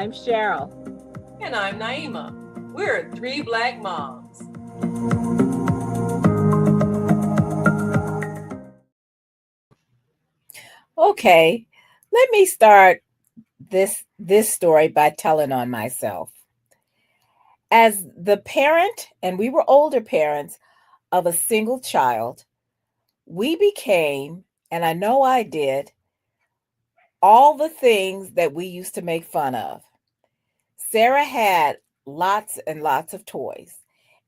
I'm Cheryl. And I'm Naima. We're three Black moms. Okay, let me start this story by telling on myself. As the parent, and we were older parents of a single child, we became, and I know I did, all the things that we used to make fun of. Sarah had lots and lots of toys,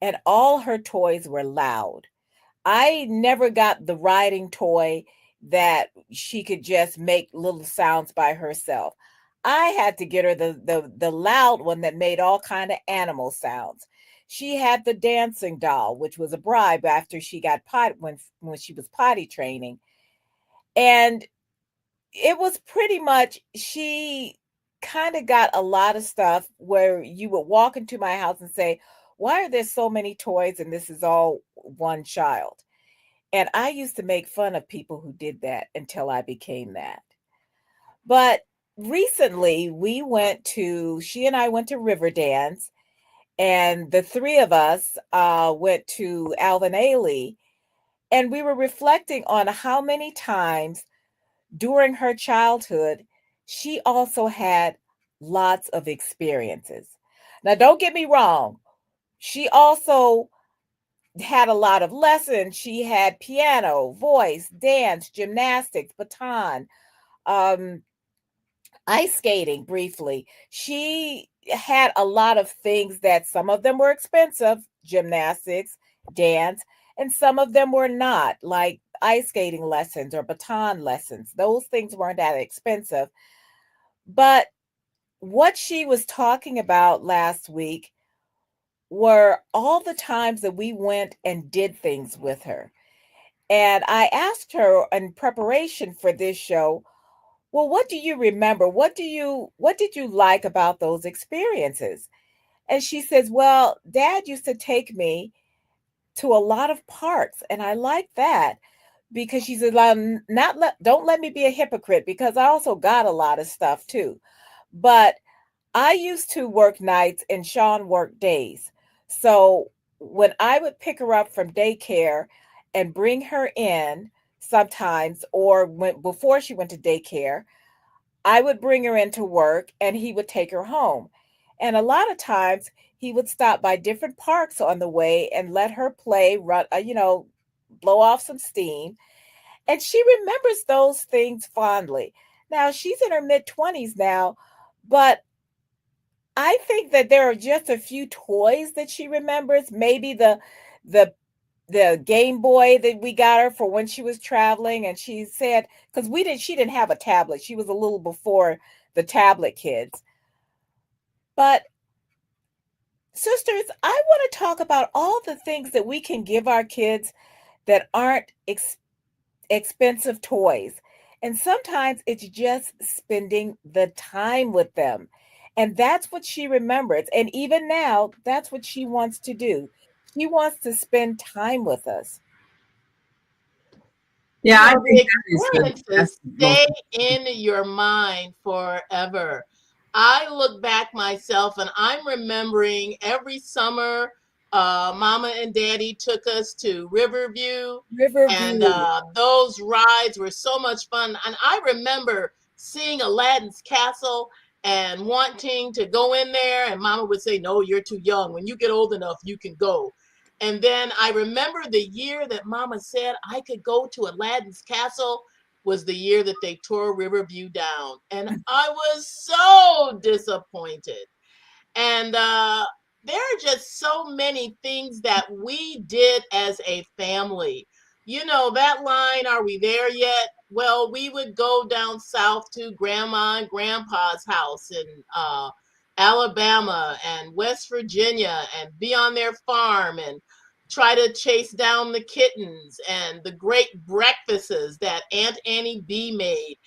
and all her toys were loud. I never got the riding toy that she could just make little sounds by herself. I had to get her the loud one that made all kind of animal sounds. She had the dancing doll, which was a bribe after she got when she was potty training. And it was pretty much she kind of got a lot of stuff where you would walk into my house and say, "Why are there so many toys and this is all one child?" And I used to make fun of people who did that until I became that. But recently she and I went to Riverdance, and the three of us went to Alvin Ailey, and we were reflecting on how many times during her childhood she also had lots of experiences. Now, don't get me wrong, she also had a lot of lessons. She had piano, voice, dance, gymnastics, baton, um, ice skating briefly. She had a lot of things that some of them were expensive, gymnastics, dance, and some of them were not, like ice skating lessons or baton lessons. Those things weren't that expensive. But what she was talking about last week were all the times that we went and did things with her. And I asked her in preparation for this show, well, what do you remember? What did you like about those experiences? And she says, well, Dad used to take me to a lot of parks, and I like that because she said, don't let me be a hypocrite because I also got a lot of stuff too. But I used to work nights and Sean worked days. So when I would pick her up from daycare and bring her in sometimes, or before she went to daycare, I would bring her into work and he would take her home. And a lot of times he would stop by different parks on the way and let her play, blow off some steam. And she remembers those things fondly. Now she's in her mid 20s now, but I think that there are just a few toys that she remembers. Maybe the the Game Boy that we got her for when she was traveling, and she said because we didn't she didn't have a tablet. She was a little before the tablet kids. But sisters, I want to talk about all the things that we can give our kids that aren't expensive toys. And sometimes it's just spending the time with them. And that's what she remembers. And even now, that's what she wants to do. She wants to spend time with us. Yeah, I think The that is experiences that's the most. stay in your mind forever. I look back myself and I'm remembering every summer, Mama and Daddy took us to Riverview, and Riverview. those rides were so much fun. And I remember seeing Aladdin's Castle and wanting to go in there, and Mama would say, "No, you're too young. When you get old enough, you can go." And then I remember the year that Mama said I could go to Aladdin's Castle was the year that they tore Riverview down. And I was so disappointed. And there are just so many things that we did as a family. You know, that line, "Are we there yet?" Well, we would go down south to Grandma and Grandpa's house in Alabama and West Virginia and be on their farm and try to chase down the kittens and the great breakfasts that Aunt Annie B made,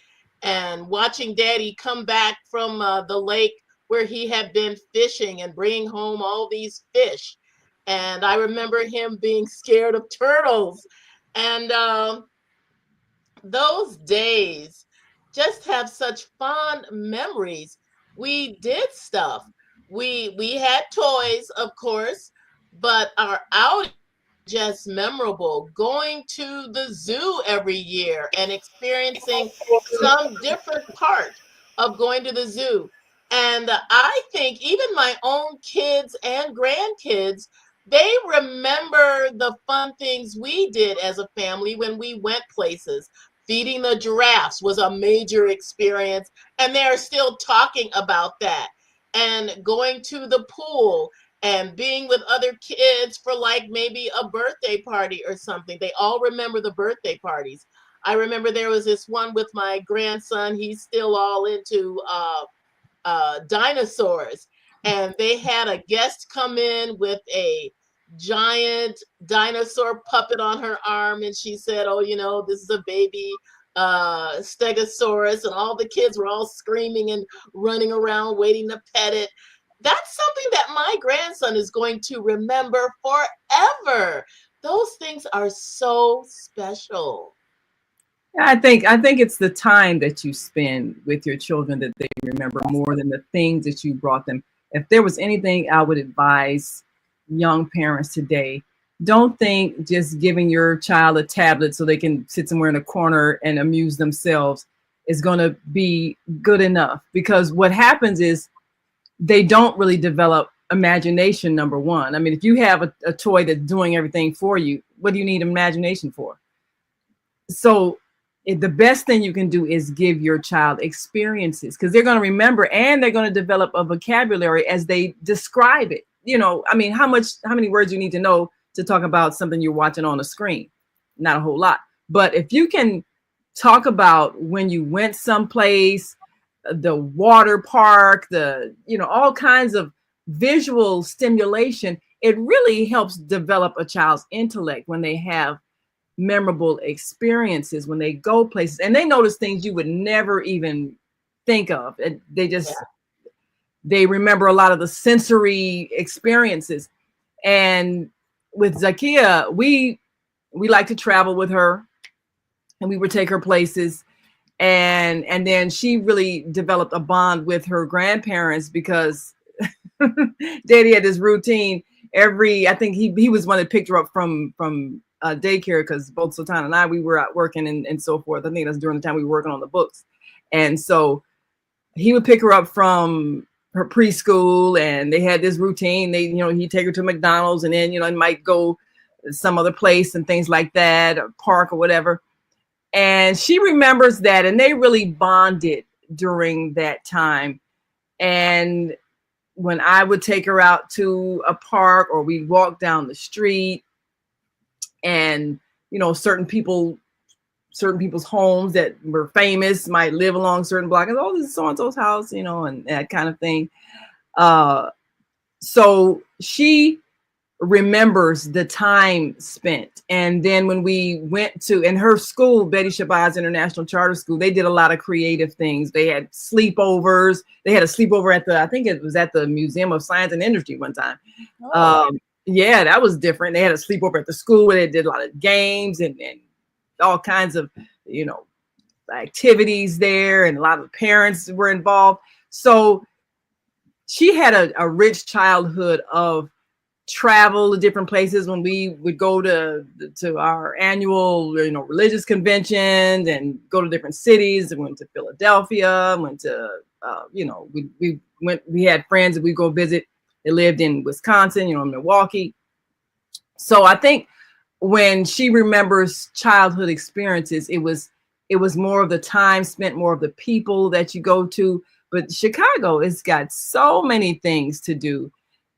and watching Daddy come back from the lake where he had been fishing and bringing home all these fish. And I remember him being scared of turtles. And those days just have such fond memories. we did stuff. We had toys, of course, but our outings were just memorable. Going to the zoo every year and experiencing some different part of going to the zoo. And I think even my own kids and grandkids, they remember the fun things we did as a family when we went places. Feeding the giraffes was a major experience, and they're still talking about that. And going to the pool and being with other kids for like maybe a birthday party or something. They all remember the birthday parties. I remember there was this one with my grandson. He's still all into dinosaurs, and they had a guest come in with a giant dinosaur puppet on her arm, and she said, "Oh, this is a baby stegosaurus," and all the kids were all screaming and running around waiting to pet it. That's something that my grandson is going to remember forever. Those things are so special. I think it's the time that you spend with your children that they remember more than the things that you brought them. If there was anything I would advise young parents today, don't think just giving your child a tablet so they can sit somewhere in a corner and amuse themselves is going to be good enough, because what happens is they don't really develop imagination. Number one, I mean, if you have a toy that's doing everything for you, what do you need imagination for? So the best thing you can do is give your child experiences, because they're going to remember and they're going to develop a vocabulary as they describe it. I mean, how many words you need to know to talk about something you're watching on a screen? Not a whole lot. But if you can talk about when you went someplace, the water park, all kinds of visual stimulation, it really helps develop a child's intellect when they have memorable experiences, when they go places and they notice things you would never even think of. And they remember a lot of the sensory experiences. And with Zakia, we like to travel with her, and we would take her places. And then she really developed a bond with her grandparents, because Daddy had this routine I think he was one that picked her up from daycare, because both Sultana and I, we were out working and so forth. I think that's during the time we were working on the books. And so he would pick her up from her preschool, and they had this routine. He'd take her to McDonald's, and then, and might go some other place and things like that, or park or whatever. And she remembers that, and they really bonded during that time. And when I would take her out to a park, or we'd walk down the street, and certain people's homes that were famous might live along certain blocks. Oh, this is so-and-so's house, and that kind of thing. So she remembers the time spent. And then when we went to, in her school, Betty Shabazz International Charter School, they did a lot of creative things. They had sleepovers. They had a sleepover I think it was at the Museum of Science and Industry one time. Yeah, that was different. They had a sleepover at the school where they did a lot of games and all kinds of, activities there, and a lot of parents were involved. So she had a rich childhood of travel to different places. When we would go to our annual, religious conventions and go to different cities, and went to Philadelphia, went to, we had friends that we go visit. They lived in Wisconsin, Milwaukee. So I think when she remembers childhood experiences, it was more of the time spent, more of the people that you go to. But Chicago has got so many things to do.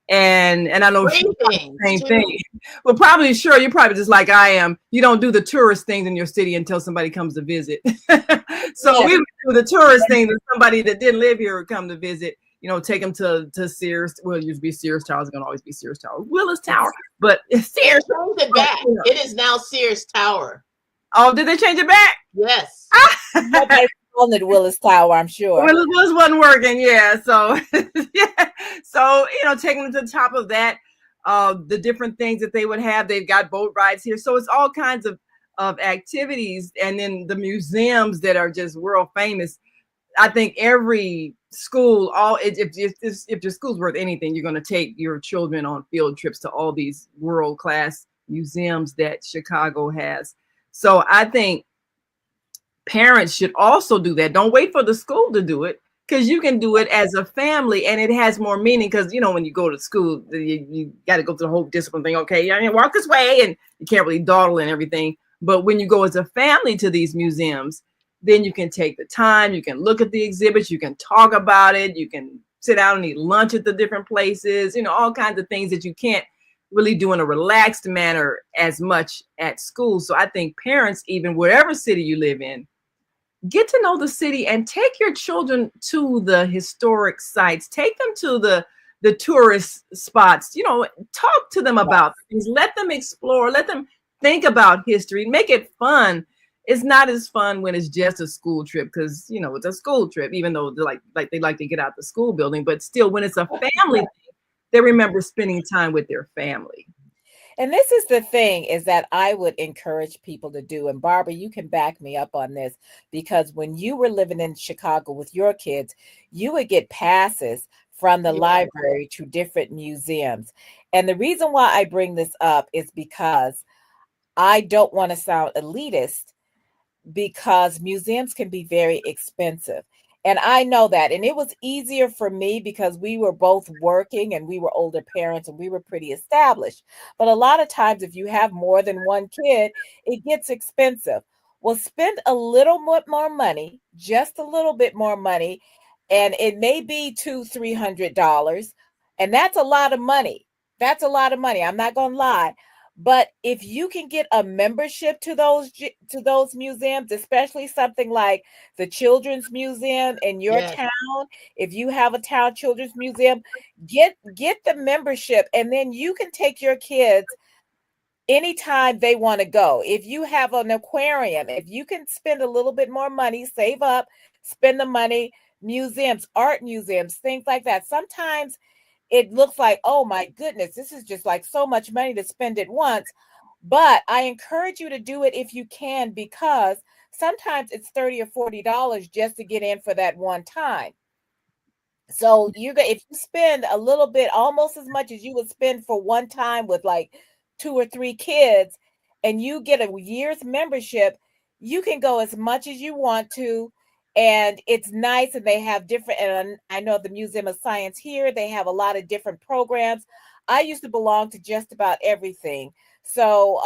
And I know the same thing. Well, probably, sure, you're probably just like I am. You don't do the tourist things in your city until somebody comes to visit. So we would do the tourist things, and somebody that didn't live here would come to visit. Take them to Sears. Well, it used to be Sears Tower. It's going to always be Sears Tower. Willis Tower. But Sears changed it back. It is now Sears Tower. Oh, did they change it back? Yes. They called it Willis Tower, I'm sure. Willis wasn't working, yeah. So, yeah. So, taking them to the top of that, the different things that they would have. They've got boat rides here. So it's all kinds of activities. And then the museums that are just world famous. I think every school, all if your school's worth anything, you're going to take your children on field trips to all these world class museums that Chicago has. So I think parents should also do that. Don't wait for the school to do it, because you can do it as a family, and it has more meaning. Because when you go to school, you got to go through the whole discipline thing. Okay, you walk this way, and you can't really dawdle and everything. But when you go as a family to these museums, then you can take the time. You can look at the exhibits. You can talk about it. You can sit down and eat lunch at the different places. All kinds of things that you can't really do in a relaxed manner as much at school. So I think parents, even whatever city you live in, get to know the city and take your children to the historic sites. Take them to the tourist spots. Talk to them about things. Let them explore. Let them think about history. Make it fun. It's not as fun when it's just a school trip, because it's a school trip, even though they like to get out the school building. But still, when it's a family thing, they remember spending time with their family. And this is the thing, is that I would encourage people to do. And Barbara, you can back me up on this, because when you were living in Chicago with your kids, you would get passes from the library to different museums. And the reason why I bring this up is because I don't want to sound elitist, because museums can be very expensive. And I know that. And it was easier for me because we were both working and we were older parents and we were pretty established. But a lot of times, if you have more than one kid, it gets expensive. Well, spend a little more money, just a little bit more money, and it may be $200-300. And that's a lot of money. That's a lot of money. I'm not going to lie. But if you can get a membership to those museums, especially something like the Children's Museum in your town, if you have a town children's museum, get the membership, and then you can take your kids anytime they want to go. If you have an aquarium, if you can spend a little bit more money, save up, spend the money, museums, art museums, things like that. Sometimes it looks like, oh my goodness, this is just like so much money to spend at once. But I encourage you to do it if you can, because sometimes it's $30 or $40 just to get in for that one time. So if you spend a little bit, almost as much as you would spend for one time with like 2 or 3 kids, and you get a year's membership, you can go as much as you want to. And it's nice, and they have different, and I know the Museum of Science here, they have a lot of different programs. I used to belong to just about everything. So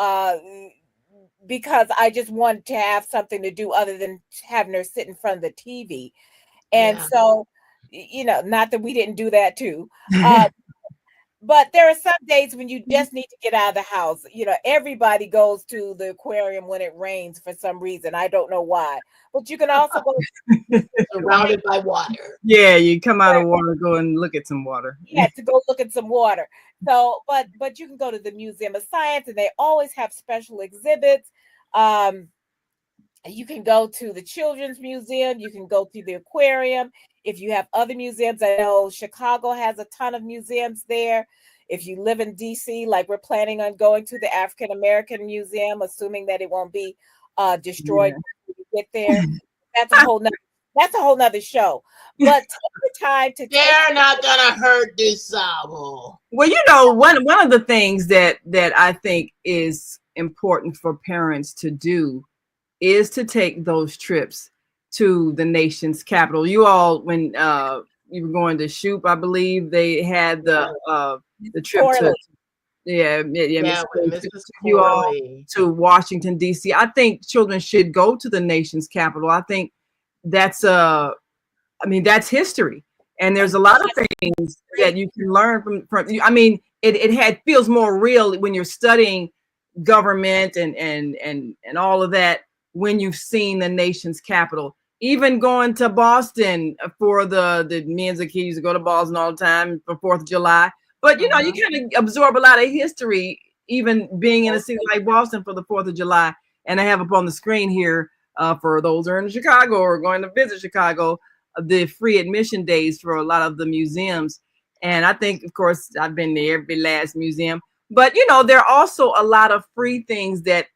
because I just wanted to have something to do other than having her sit in front of the TV. And so, not that we didn't do that too. But there are some days when you just need to get out of the house. Everybody goes to the aquarium when it rains for some reason. I don't know why. But you can also go surrounded by water. Yeah, you come out of water, go and look at some water. Yeah, to go look at some water. So, but you can go to the Museum of Science, and they always have special exhibits. You can go to the Children's Museum. You can go to the aquarium. If you have other museums, I know Chicago has a ton of museums there. If you live in DC, like we're planning on going to the African American Museum, assuming that it won't be destroyed when you get there. That's a whole nother show. But take the time to. They're not gonna hurt DuSable. Well, one of the things that I think is important for parents to do is to take those trips to the nation's capital. You all, when you were going to Shoop, I believe they had the trip to you all to Washington D.C. I think children should go to the nation's capital. I think that's that's history, and there's a lot of things that you can learn from. I mean, it feels more real when you're studying government and all of that when you've seen the nation's capital. Even going to Boston for the me and Zakiya used to go to Boston all the time for 4th of July. But you kind of absorb a lot of history, even being in a city like Boston for the 4th of July. And I have up on the screen here for those who are in Chicago or going to visit Chicago, the free admission days for a lot of the museums. And I think, of course, I've been to every last museum. But there are also a lot of free things that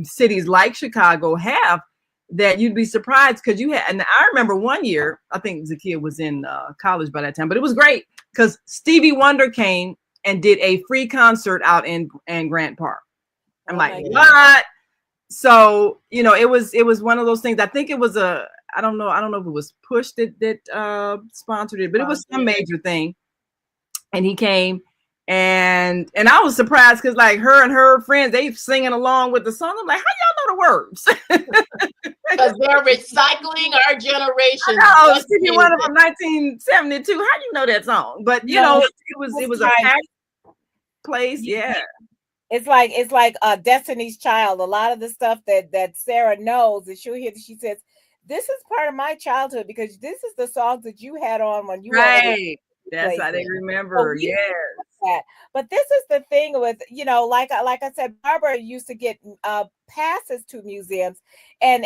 cities like Chicago have that you'd be surprised because you had, and I remember one year, I think Zakia was in college by that time, but it was great because Stevie Wonder came and did a free concert out in Grant Park. I'm like, what? So, you know, it was one of those things. I think it was I don't know if it was Push that sponsored it, but it was some major thing. And he came and I was surprised because like her and her friends, they singing along with the song. I'm like, how y'all know the words? Because they're recycling our generation. Oh, Stevie Wonder from 1972. How do you know that song? But you know, it was a packed place. Yeah. It's like Destiny's Child. A lot of the stuff that Sarah knows, and she'll hear, she says, "This is part of my childhood because this is the songs that you had on when you were." That's how they remember. So yes. But this is the thing with, you know, like I said, Barbara used to get passes to museums, and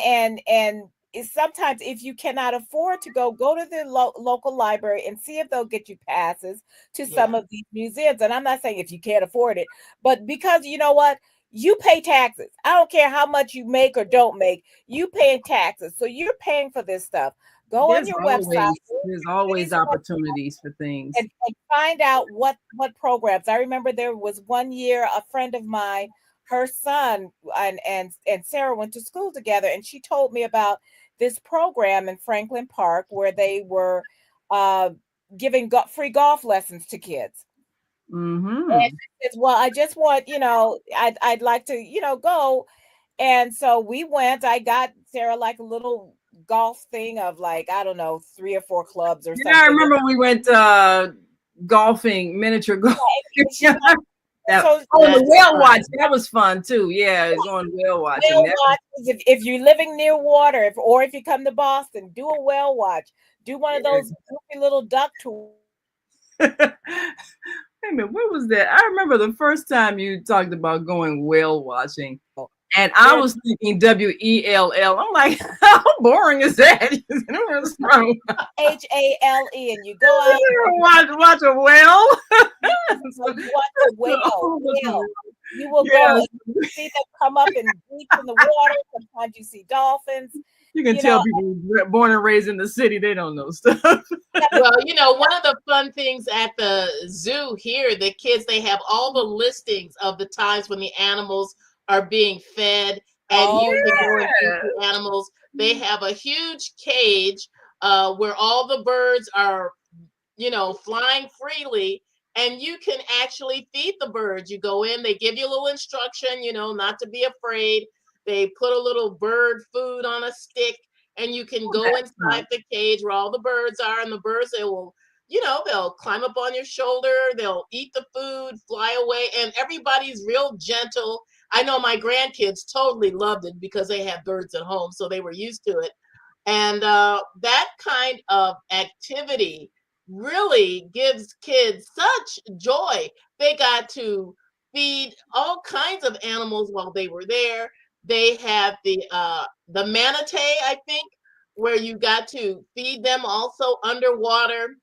sometimes if you cannot afford to go to the local library and see if they'll get you passes to some of these museums. And I'm not saying if you can't afford it, but because you know what? You pay taxes. I don't care how much you make or don't make. You pay taxes. So you're paying for this stuff. Go on your website. There's always opportunities for things. And find out what programs. I remember there was one year a friend of mine, her son and Sarah went to school together, and she told me about this program in Franklin Park where they were giving free golf lessons to kids. Mm-hmm. And she says, well, I just want, you know, I'd like to, you know, go. And so we went. I got Sarah like a little golf thing of like, I don't know, 3 or 4 clubs or something. Yeah, I remember we went golfing, miniature golf. The whale watch, that was fun too. Yeah, going whale watching. Whale watch, if you're living near water, or if you come to Boston, do a whale watch. Do one of those goofy little duck tours. Wait a minute, what was that? I remember the first time you talked about going whale watching, and I was thinking WELL. I'm like, how boring is that? HALE, and you go out watch a whale. So you watch a whale. You will go and see them come up and deep in the water. Sometimes you see dolphins. You can tell people born and raised in the city, they don't know stuff. Well, you know, one of the fun things at the zoo here, the kids, they have all the listings of the times when the animals are being fed, and you can go and feed the animals. They have a huge cage where all the birds are, you know, flying freely, and you can actually feed the birds. You go in, they give you a little instruction, you know, not to be afraid. They put a little bird food on a stick, and you can go inside the cage where all the birds are, and the birds, they will, you know, they'll climb up on your shoulder, they'll eat the food, fly away, and everybody's real gentle. I know my grandkids totally loved it because they had birds at home, so they were used to it. And that kind of activity really gives kids such joy. They got to feed all kinds of animals while they were there. They have the manatee, I think, where you got to feed them also underwater.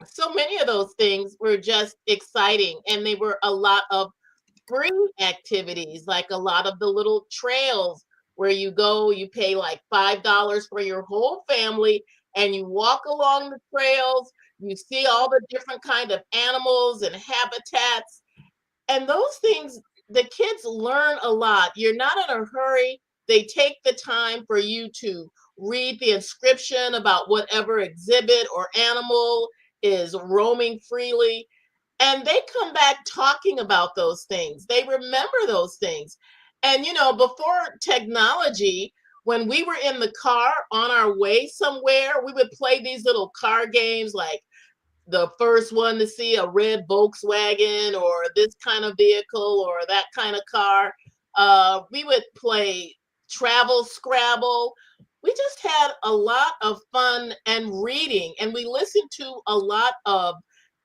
So many of those things were just exciting, and they were a lot of free activities, like a lot of the little trails where you go, you pay like $5 for your whole family, and you walk along the trails. You see all the different kind of animals and habitats, and those things, the kids learn a lot. You're not in a hurry. They take the time for you to read the inscription about whatever exhibit or animal is roaming freely. And they come back talking about those things. They remember those things. And, you know, before technology, when we were in the car on our way somewhere, we would play these little car games like the first one to see a red Volkswagen or this kind of vehicle or that kind of car. We would play Travel Scrabble. We just had a lot of fun and reading, and we listened to a lot of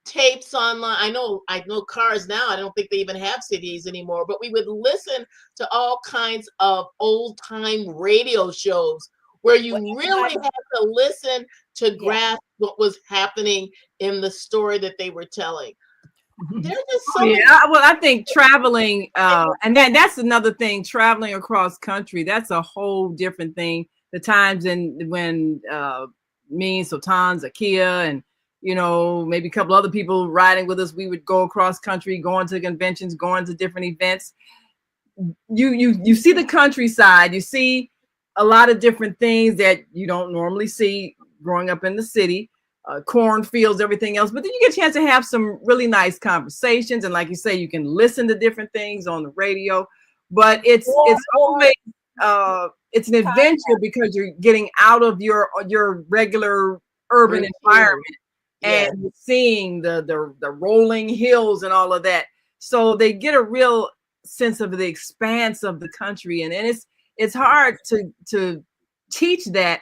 tapes online. I know cars now, I don't think they even have CDs anymore, but we would listen to all kinds of old time radio shows where you really had to listen to grasp what was happening in the story that they were telling. There's just Oh, so yeah. many. Well, I think traveling, and then that's another thing. Traveling across country, that's a whole different thing. The times when me, Sultan, Zakia, and maybe a couple other people riding with us, we would go across country, going to conventions, going to different events. You see the countryside, you see a lot of different things that you don't normally see growing up in the city, cornfields, everything else. But then you get a chance to have some really nice conversations, and like you say, you can listen to different things on the radio. But it's or always it's an adventure because you're getting out of your regular urban Routine. environment and Yes. seeing the rolling hills and all of that. So they get a real sense of the expanse of the country, and it's hard to teach that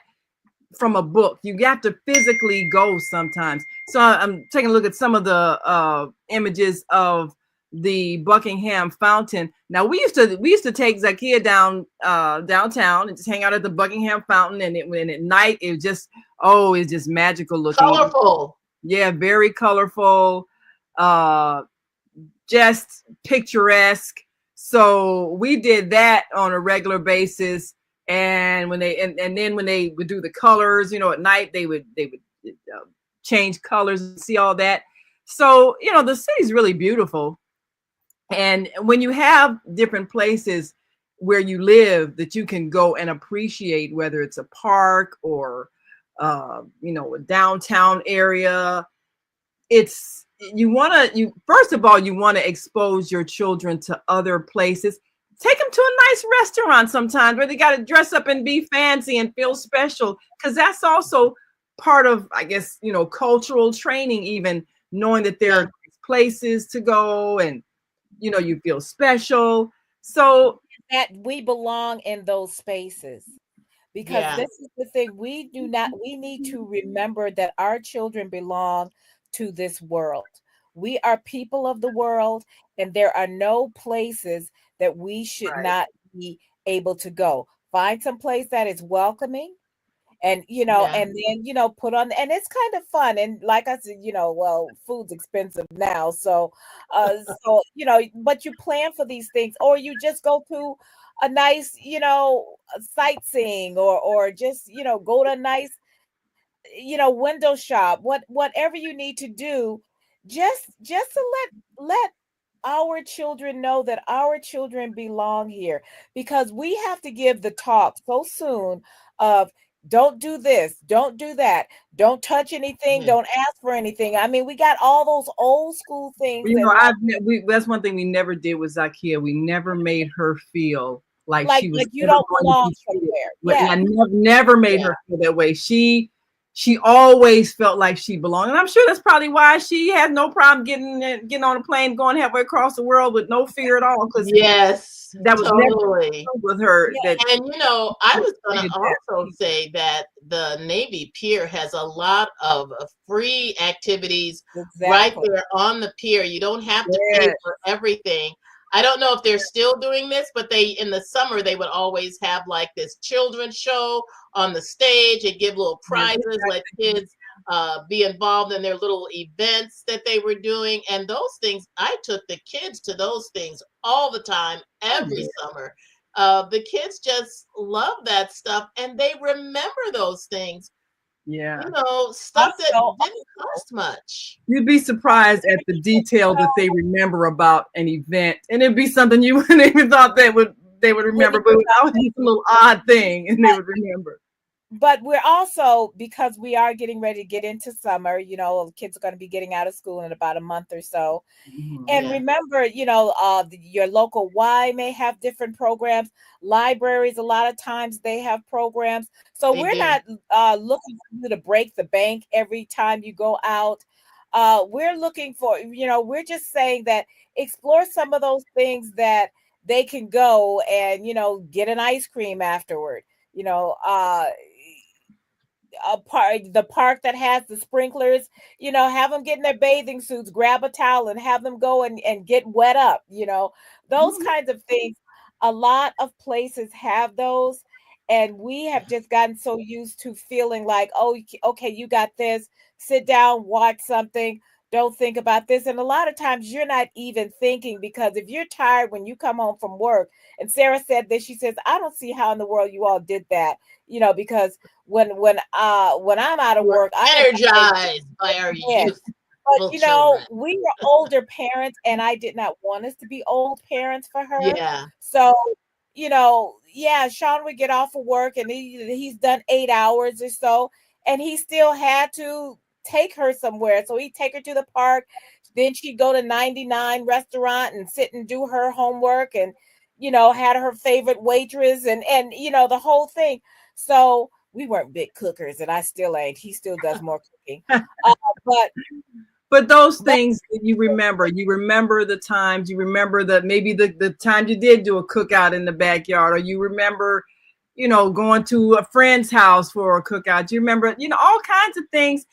from a book. You have to physically go sometimes. So I'm taking a look at some of the images of the Buckingham Fountain. Now we used to take Zakia downtown and just hang out at the Buckingham Fountain, and when at night it's just magical looking. Colorful. Yeah, very colorful, just picturesque. So we did that on a regular basis. And when then when they would do the colors, at night they would change colors and see all that. So the city's really beautiful. And when you have different places where you live that you can go and appreciate, whether it's a park or a downtown area, you first of all, you want to expose your children to other places. Take them to a nice restaurant sometimes where they got to dress up and be fancy and feel special, because that's also part of, I guess, cultural training, even knowing that there are places to go and you feel special. So that we belong in those spaces. Because Yeah. this is the thing, we need to remember that our children belong to this world. We are people of the world, and there are no places that we should right. not be able to go. Find some place that is welcoming, and Yeah. and then put on, and it's kind of fun. And like I said, well, food's expensive now, so but you plan for these things, or you just go to a nice sightseeing, or just go to a nice window shop, whatever you need to do, just to let our children know that our children belong here, because we have to give the talk so soon of don't do this, don't do that, don't touch anything, Mhm. don't ask for anything. I mean, we got all those old school things, and That's one thing we never did with Zakia. We never made her feel like like she was you ever don't going to belong be treated. somewhere. I Yes. never made Yeah. her feel that way. She always felt like she belonged, and I'm sure that's probably why she had no problem getting on a plane, going halfway across the world with no fear at all, because Yes. that was never Totally. with her. Yeah. That And I was going to also say that the Navy Pier has a lot of free activities right Exactly. there on the pier. You don't have to pay yeah, for everything. I don't know if they're still doing this, but in the summer they would always have like this children's show on the stage and give little prizes, let kids be involved in their little events that they were doing. And those things, I took the kids to those things all the time, every summer. The kids just love that stuff, and they remember those things. yeah. Stuff that Also, didn't cost much. You'd be surprised at the detail that they remember about an event, and it'd be something you wouldn't even thought they would remember, but it was just a little odd thing, and they would remember. but we're also, because we are getting ready to get into summer, kids are going to be getting out of school in about a month or so. And Yeah, remember, your local Y may have different programs. Libraries, a lot of times they have programs. So they we're do. not looking for you to break the bank every time you go out. We're looking for, we're just saying that explore some of those things that they can go and, get an ice cream afterward. You know, the park that has the sprinklers, have them get in their bathing suits, grab a towel, and have them go and get wet up, those kinds of things. A lot of places have those, and we have just gotten so used to feeling like, oh, okay, you got this, sit down, watch something, don't think about this. And a lot of times you're not even thinking, because if you're tired when you come home from work, and Sarah said this, she says, I don't see how in the world you all did that, because when I'm out of We're work, I am energized by our yes. But youthful children. we were older parents, and I did not want us to be old parents for her. Yeah. So, yeah, Sean would get off of work, and he's done 8 hours or so, and he still had to take her somewhere. So he'd take her to the park. Then she'd go to 99 restaurant and sit and do her homework, and had her favorite waitress, and the whole thing. So we weren't big cookers, and I still ain't. He still does more cooking. But But those things that you remember the times, you remember maybe the time you did do a cookout in the backyard, or you remember, going to a friend's house for a cookout. You remember, all kinds of things.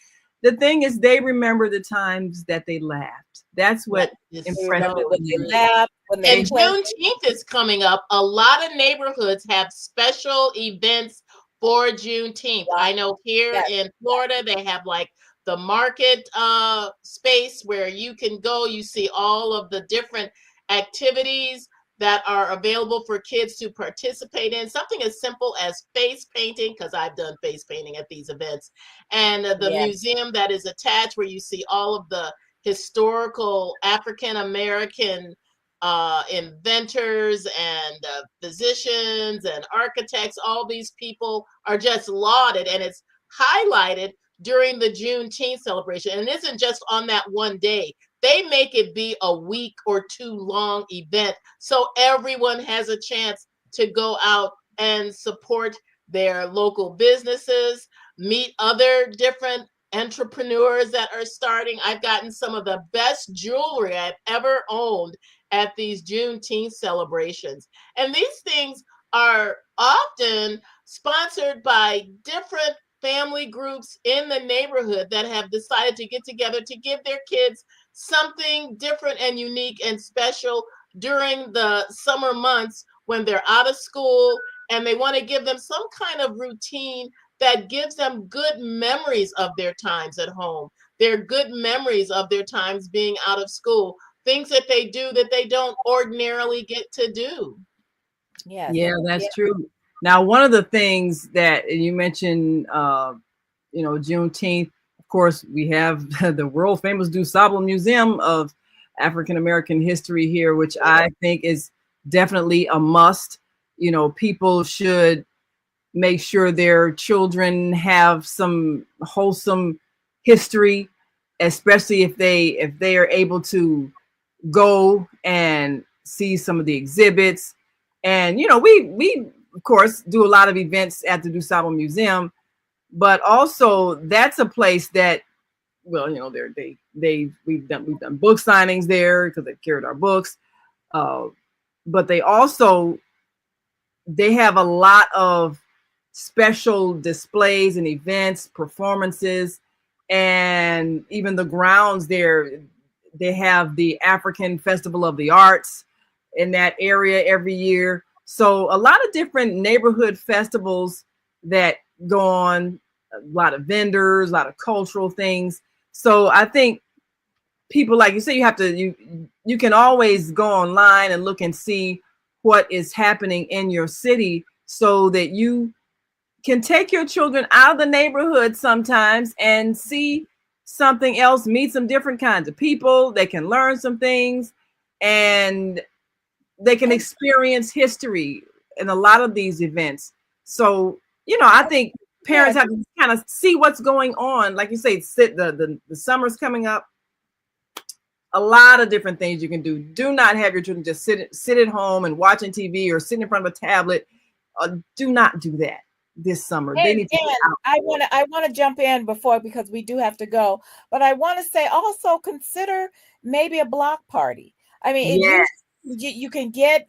The thing is, they remember the times that they laughed. That's what impressed remember when they me. laughed, when they And played. Juneteenth is coming up. A lot of neighborhoods have special events for Juneteenth. I know here Yes. in Florida, they have like the market space where you can go. You see all of the different activities that are available for kids to participate in. Something as simple as face painting, because I've done face painting at these events, and the Yes. museum that is attached where you see all of the historical African American inventors and physicians and architects. All these people are just lauded, and it's highlighted during the Juneteenth celebration. And it isn't just on that one day. They make it be a week or two long event, so everyone has a chance to go out and support their local businesses, meet other different entrepreneurs that are starting. I've gotten some of the best jewelry I've ever owned at these Juneteenth celebrations. And these things are often sponsored by different family groups in the neighborhood that have decided to get together to give their kids something different and unique and special during the summer months when they're out of school, and they want to give them some kind of routine that gives them good memories of their times at home. They're good memories of their times being out of school, things that they do that they don't ordinarily get to do. Yes. Yeah, that's true. Now, one of the things that you mentioned, Juneteenth, of course, we have the world famous DuSable Museum of African American History here, which I think is definitely a must. People should make sure their children have some wholesome history, especially if they are able to go and see some of the exhibits. And we of course do a lot of events at the DuSable Museum, but also that's a place that, well, we've done book signings there because they carried our books, but they have a lot of special displays and events, performances, and even the grounds there. They have the African Festival of the Arts in that area every year. So a lot of different neighborhood festivals that go on, a lot of vendors, a lot of cultural things. So I think people, like you say, you can always go online and look and see what is happening in your city so that you can take your children out of the neighborhood sometimes and see something else, meet some different kinds of people. They can learn some things, and they can experience history in a lot of these events. So, I think parents have to kind of see what's going on. Like you say, the summer's coming up. A lot of different things you can do. Do not have your children just sit at home and watching TV or sitting in front of a tablet. Do not do that this summer. They need to get out. I want to jump in because we do have to go, but I want to say also consider maybe a block party. I mean, you can get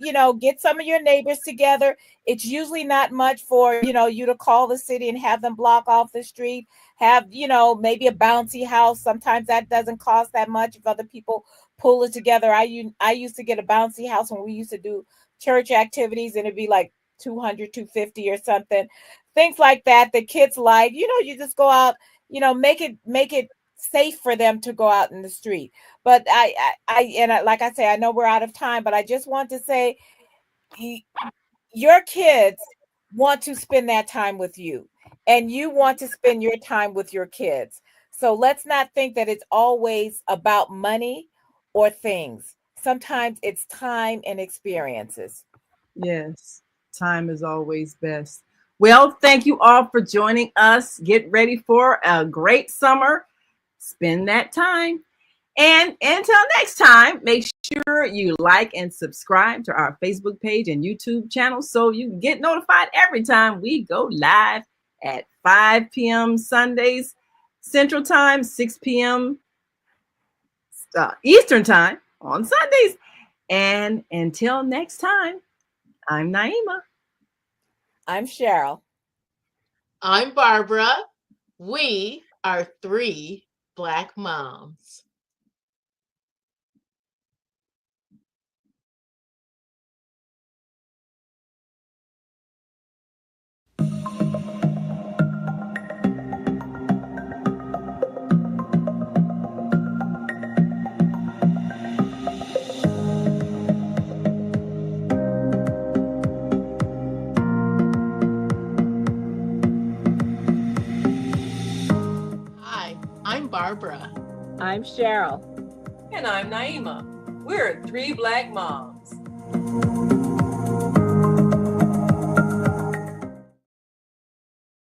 some of your neighbors together. It's usually not much for you to call the city and have them block off the street. Have maybe a bouncy house. Sometimes that doesn't cost that much if other people pull it together. I used to get a bouncy house when we used to do church activities, and it'd be like 200, 250 or something. Things like that. The kids like, you just go out, make it safe for them to go out in the street. But like I say, I know we're out of time, but I just want to say, your kids want to spend that time with you, and you want to spend your time with your kids. So let's not think that it's always about money or things. Sometimes it's time and experiences. Yes, time is always best. Well, thank you all for joining us. Get ready for a great summer. Spend that time. And until next time, make sure you like and subscribe to our Facebook page and YouTube channel so you can get notified every time we go live at 5 p.m. Sundays Central Time, 6 p.m. Eastern Time on Sundays. And until next time, I'm Naima. I'm Cheryl. I'm Barbara. We are 3 Black moms. Hi, I'm Barbara. I'm Cheryl. And I'm Naima. We're 3 Black moms.